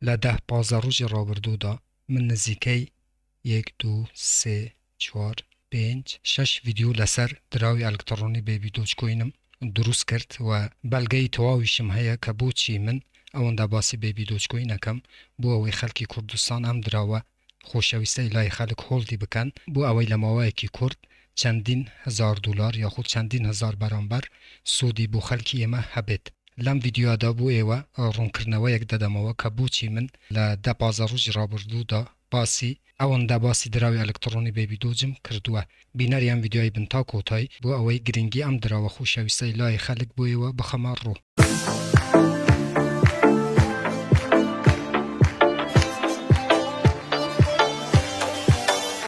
لده 15 روز رابردوو دا من نزیکی 1 2 3 4 5 6 ویدیو لسر دراوی الکترونی بیبی دوچ کوینم دروست کرد و بلگه تواویشم هیا که بو چی من اون دا باسی بیبی دوچ کوینکم بو اوی خلکی کردستان هم دراوه خوشویسته الهی خلق هولدی بکن بو اوی لماوه کی کرد چندین هزار دلار یا خود چندین هزار برانبر سودی بو خلکی ایمه هبید. لم ویدیو دا بو ایوه رون کرنوه یک دادموه که بو چی من لده 15 روز رابردو دا باسی اون دا باسی دراوی الکترونی بیبی دوجم کردوه. بیناری هم ویدیوی بنتا کوتای بو اوی گرینگی هم دراوه خوشویسته الهی خلق بو ایوه بخمار رو.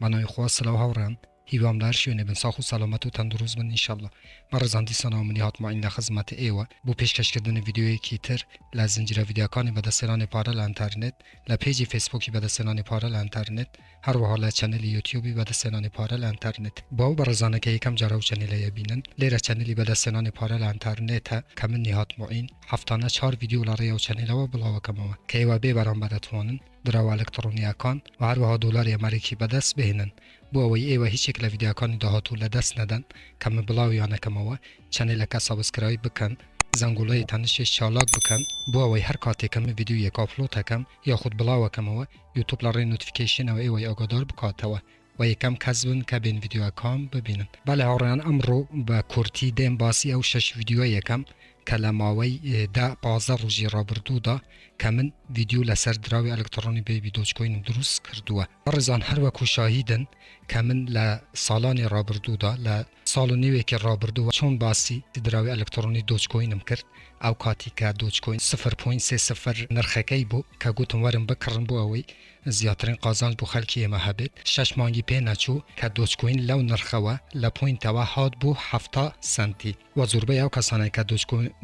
منوی خواه سلام هاوران هیوام دارشیونه بن ساخو سلامت و تندروز من انشالله مرزاندی سنامنی هاتما این لخدمت ایوه بو پیشکش کردن ویدیوی کیتر لزنجیره ویدیوکانی بده سلان پاره لانترنت لپیجی فیسبوکی بده سلان پاره لانترنت هر وحاله چنل یوتیوبی بده سلان پاره لانترنت باو برزانه که یکم جراو چنل یبینن لیره چنلی بده سلان پاره لانترنت کمن نهات معین هفتانه 4 ویدیو لاره و چنل و بلاو کموه که ایوه بی برام بدتوانن دراو الکترونی اکان و هر وها دلار امریکی به دست بهنن بو اوی ایوه هیچ شکل ویدیوکانی دهاتو لدست ندن کم بلاو یا نکموه چنل که سابسکرایب بکن زنگوله تنشش چالاک بکن بو اوی هر کاتی کم ویدیو یک آپلود کم یا خود بلاو کموه یوتیوب لاره نوتیفیکیشن او ایوه آگادار بکاتوه و یکم کذبن که بین ویدیو کام ببینن بله هاران امرو با کرتی دیم باسی او 6 ویدیو یکم کلماوی دا 15 روزی رابردو دا کمن ویدیو لسر دراوی الکترونی بیبی دوچ کوینم دروست کردوه برزان هر وکو شاهیدن کمن لسالان رابردو دا لسال نیوی که رابردو چون باسی دراوی الکترونی دوچ کوینم کرد او کاتی که دوچ کوین 0.30 نرخکی بو که گوتم ورم بکرن بو اوی زیاترین قازانج بو خلکی محبت 6 مانگی پی نچو که دوچ کوین لو نرخوه لپوینت و هاد بو 70 سنتی و زوربه او کسانه که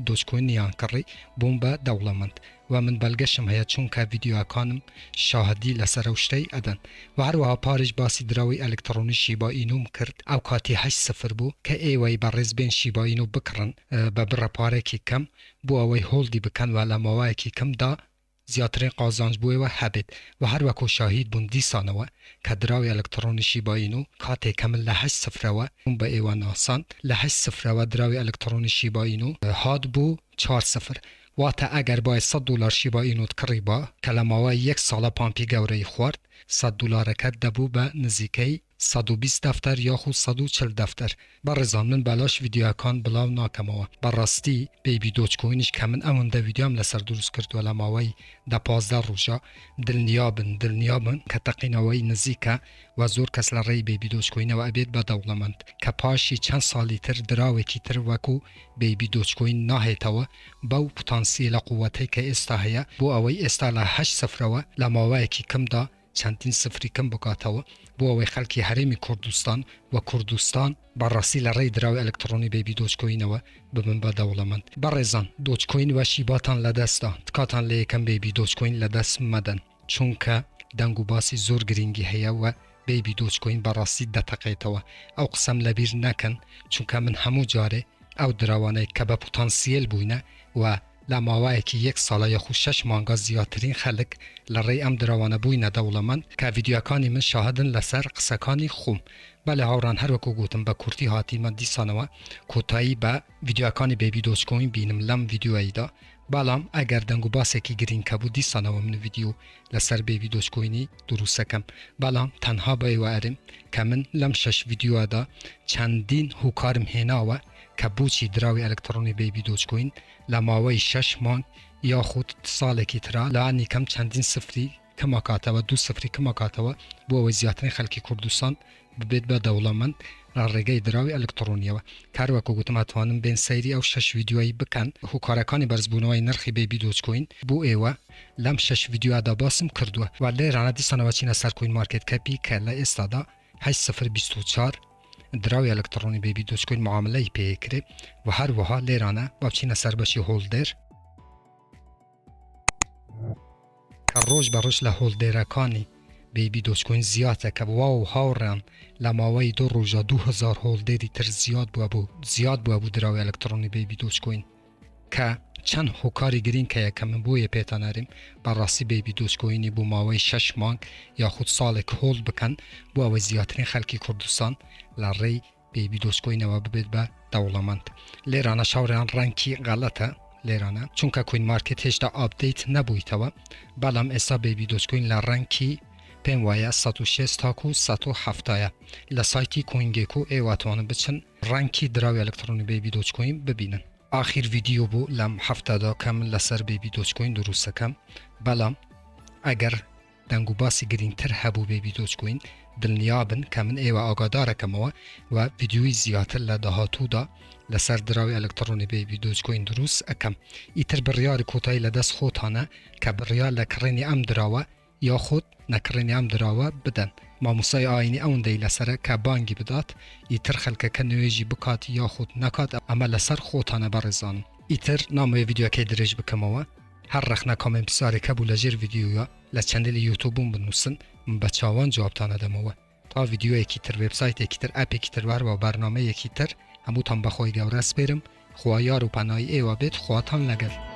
دوچ کوین نیان کری بوم به دولمند و من بلگشم هیا چون که ویدیو اکانم شاهدی لسروشتی ادن و هر وها پارج باسی دراوی الکترونی شیبا اینوم کرد او کاتی 8-0 بو که ایوی برز بین شیبا اینو بکرن ببر پاره کی کم بو اوی هولدی بکن و لماوه کی کم دا زیاترین قازانج بوی و حبید و هر وکو شاهید بون دیسانوه که دراوی الکترونی شیبا اینو کاتی کمل ل8-0 و اون با ایوه ناسان ل8-0 و دراوی الکترونی شیبا اینو هاد بو 4-0 واتا اگر باید 100 دلار شیبا اینو تقریبا کلماوه یک ساله پامپی گوره خورد 100 دلار کد دبو به نزیکی 120 دفتر یا خود 140 دفتر برزان من بلاش ویدیو اکان بلاو ناکموه براستی بیبی دوچ کوینش کمن امون ده ویدیو هم لسر دروست کرد و لماوی ده 15 روژا دلنیابن که تقینوی نزیکه و زور کس لرای بیبی دوچ کوینه و ابید به دولمند که پاشی چند سالی تر دراوی کی تر وکو بیبی دوچ کوین ناهیتوه باو پوتانسیل قوته که استاهیه بو اوی استاله 8-0 و لماوی کی کم دا چندین صفری کم بکاتوه بو اوی خلکی حریم کردستان و کردستان بررسی لرای دراوی الکترونی بیبی دوچ کوینه و بمن با دولمند برزان دوچ کوین و شیباتان لدستا تکاتان لیکم بیبی دوچ کوین لدست مدن چون که دنگو باسی زور گرینگی هیا و بیبی دوچ کوین بررسی دتقیتوه او قسم لبیر نکن چون که من همو جاره او دراوانه که به پوتانسیل بوینه و لماوه که یک ساله یا خود 6 مانگا زیادترین خلق لرای ام دراوانه بوینه دولمند که ویدیوکانی من شاهدن لسر قسکانی خوم بله هاوران هر وکو گوتم با کرتی هاتی من دیسانوه کوتایی با ویدیوکانی بیبی دوچ کوین بینم لم ویدیو ایدا بالام اگر دنگو باسه کی گرین کبو دیسانوه من ویدیو لسر بیبی دوچ کوینی دروسه کم بالام تنها با ایوه ارم که من لم 6 ویدیو دا چندین هوکارم هیناوه که بوچی دراوی الکترونی بیبی دوچ کوین لماوی 6 مانگ یا خود سال کی ترا لعنی کم چندین صفری کما کاتوه 2 صفری کما کاتوه بو اوی زیاترین خلکی کردستان ببید به دولمند رگه دراوی الکترونیه و کار وکو گوتم اتوانم بین سیری او 6 ویدیویی بکن هوکارکانی برزبونوی نرخی بیبی دوچ کوین بو ایوه لم 6 ویدیو دا باسم کردوه و لیرانه دیسانوه چینه سر کوین مارکت کپی که استادا 8024 دراوی الکترونی بیبی دوچ کوین معامله پی کری و هر وها لیرانه بابچینه سر بشی هولدر که روش بروش لهولدرکانی بیبی دوچ کوین زیاده که واو هاوران لماوی 2 روزا 2000 هولدری تر زیاد بو دراوی الکترونی بیبی دوچ کوین که چند هوکاری گرین که یکم بوی پیتانریم بررسی بیبی دوچکوینی بو ماوی 6 مانگ یا خود سال هولد بکن بو او زیاترین خلکی کردستان لری بیبی دوچکوین و ببید به دولمند لیرانه شاوران رنگی غلطه لیرانه چونکه کوین مارکت هشتا آپدیت نبویتوا بلام اسا بیبی دوچکوین لرنگی پیم وایه 106 تاکو 107 لسایتی کوینگیکو ایواتوانه بچن رنگی دراوی الکترونی بیبی دوچکوین ببینن آخر ویدیو بو لم هفته دا کامل لسر بیبی دوچکوین دروست کم بلام اگر دنگو باسی گرین تر هبو بیبی دوچکوین دلنیابن کمن ایوه آگاداره کموا و ویدیوی زیاتر لدهاتو دا لسر دراوی الکترونی بیبی دوچکوین دروست اکم ایتر بریار کوتای لدست خوتانه که بریار لکرینی ام دراوه یا خود نکرینی ام دراوه بدن ماموسای آینی اون دی لسره که بانگی بدات ایتر خلکه که نویجی بکات یا خود نکات اما لسر خوتانه برزان ایتر ناموی ویدیو که درج بکموه هر رخنا کامنت بساری که بو لجر ویدیویا لچندل یوتیوبون بنوسن بچاوان جوابتانه دموه تا ویدیو یکی تر ویبسایت یکی تر اپ یکی تر و برنامه یکی تر همو تان بخوای گورس برم خواه یارو پنای ایوا بید خواه تان لگل